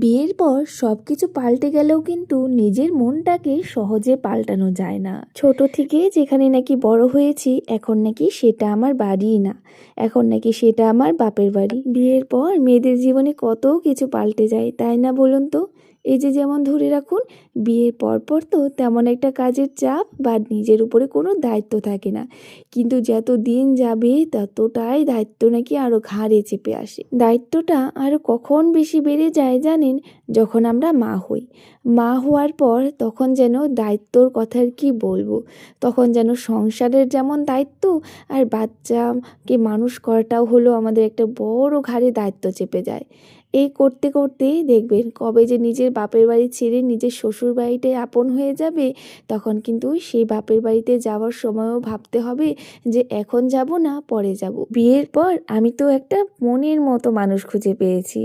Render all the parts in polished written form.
বিয়ের পর সবকিছু পাল্টে গেলেও কিন্তু নিজের মনটাকে সহজে পাল্টানো যায় না। ছোট থেকে যেখানে নাকি বড় হয়েছি, এখন নাকি সেটা আমার বাড়িই না, এখন নাকি সেটা আমার বাপের বাড়ি। বিয়ের পর মেয়েদের জীবনে কত কিছু পাল্টে যায়, তাই না বলুন তো? এই যে যেমন ধরে রাখুন, বিয়ের পর তো তেমন একটা কাজের চাপ বা নিজের উপরে কোনো দায়িত্ব থাকে না, কিন্তু যত দিন যাবে ততটাই দায়িত্ব নাকি আরো ঘাড়ে চেপে আসে। দায়িত্বটা আরো কখন বেশি বেড়ে যায় জানেন? যখন আমরা মা হই। মা হওয়ার পর তখন যেন দায়িত্বর কথা আর কি বলবো, তখন যেন সংসারের যেমন দায়িত্ব, আর বাচ্চাকে মানুষ করাটাও হলো আমাদের একটা বড় ঘাড়ে দায়িত্ব চেপে যায়। এই করতে করতেই দেখবেন কবে যে নিজের বাপের বাড়ি ছেড়ে নিজের শ্বশুর বাড়িটাই আপন হয়ে যাবে, তখন কিন্তু সেই বাপের বাড়িতে যাওয়ার সময়ও ভাবতে হবে যে এখন যাব না পরে যাব। বিয়ের পর আমি তো একটা মনের মতো মানুষ খুঁজে পেয়েছি,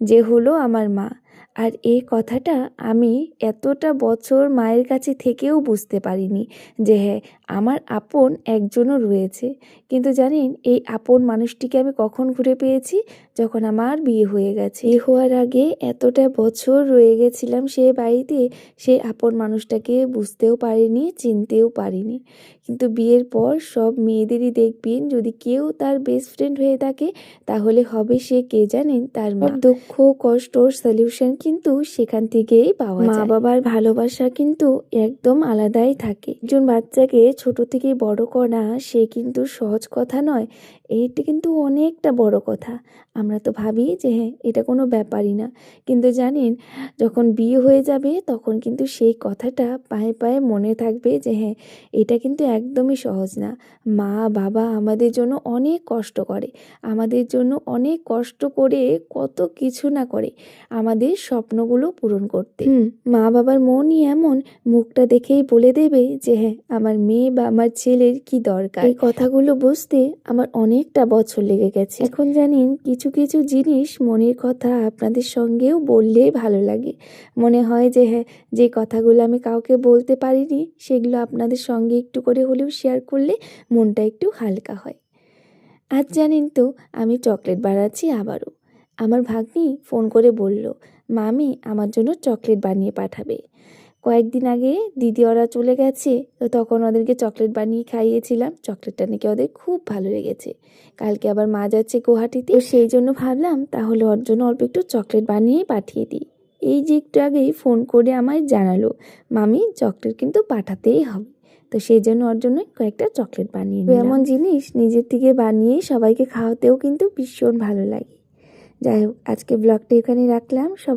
যে হলো আমার মা। আর এই কথাটা আমি এতটা বছর মায়ের কাছে থেকেও বুঝতে পারিনি যে হ্যাঁ, আমার আপন একজনও রয়েছে। কিন্তু জানেন, এই আপন মানুষটিকে আমি কখন ঘুরে পেয়েছি? যখন আমার বিয়ে হয়ে গেছে। বিয়ে হওয়ার আগে এতটা বছর রয়ে গেছিলাম সে বাড়িতে, সেই আপন মানুষটাকে বুঝতেও পারিনি, চিনতেও পারিনি। কিন্তু বিয়ের পর সব মেয়েদেরই দেখবেন, যদি কেউ তার বেস্ট ফ্রেন্ড হয়ে থাকে তাহলে হবে সে কে জানেন? তার মা। দুঃখ কষ্টর সলিউশন কিন্তু সেখান থেকেই পাওয়া যায়। মা বাবার ভালোবাসা কিন্তু একদম আলাদাই থাকে। একজন বাচ্চাকে ছোট থেকে বড় করা সে কিন্তু সহজ কথা নয়, এইটা কিন্তু অনেকটা বড় কথা। আমরা তো ভাবি যে হ্যাঁ, এটা কোনো ব্যাপারই না, কিন্তু জানেন, যখন বিয়ে হয়ে যাবে তখন কিন্তু সেই কথাটা পায়ে পায়ে মনে থাকবে যে হ্যাঁ, এটা কিন্তু একদমই সহজ না। মা বাবা আমাদের জন্য অনেক কষ্ট করে, আমাদের জন্য অনেক কষ্ট করে কত কিছু না করে আমাদের স্বপ্নগুলো পূরণ করতে। মা বাবার মনই এমন, মুখটা দেখেই বলে দেবে যে হ্যাঁ, আমার মেয়ে বা আমার ছেলের কি দরকার। এই কথাগুলো বুঝতে আমার অনেকটা বছর লেগে গেছে। এখন জানেন, কিছু কিছু জিনিস মনের কথা আপনাদের সঙ্গেও বললে ভালো লাগে। মনে হয় যে হ্যাঁ, যে কথাগুলো আমি কাউকে বলতে পারিনি সেগুলো আপনাদের সঙ্গে একটু করে হলেও শেয়ার করলে মনটা একটু হালকা হয়। আজ জানেন তো, আমি চকলেট বানাচ্ছি আবারও। আমার ভাগ্নি ফোন করে বলল, মামি আমার জন্য চকলেট বানিয়ে পাঠাবে। কয়েকদিন আগে দিদি ওরা চলে গেছে, তো তখন ওদেরকে চকলেট বানিয়ে খাইয়েছিলাম। চকলেটটা নাকি ওদের খুব ভালো লেগেছে। কালকে আবার মা যাচ্ছে গুয়াহাটিতে, তো সেই জন্য ভাবলাম তাহলে ওর জন্য অল্প একটু চকলেট বানিয়ে পাঠিয়ে দিই। এই যে একটু আগেই ফোন করে আমায় জানালো, মামি চকলেট কিন্তু পাঠাতেই হবে। তো সেই জন্য ওর জন্য কয়েকটা চকলেট বানিয়ে নিলাম। এমন জিনিস নিজের থেকে বানিয়ে সবাইকে খাওয়াতেও কিন্তু ভীষণ ভালো লাগে। যাই হোক, আজকে ব্লগটা এখানে রাখলাম। সব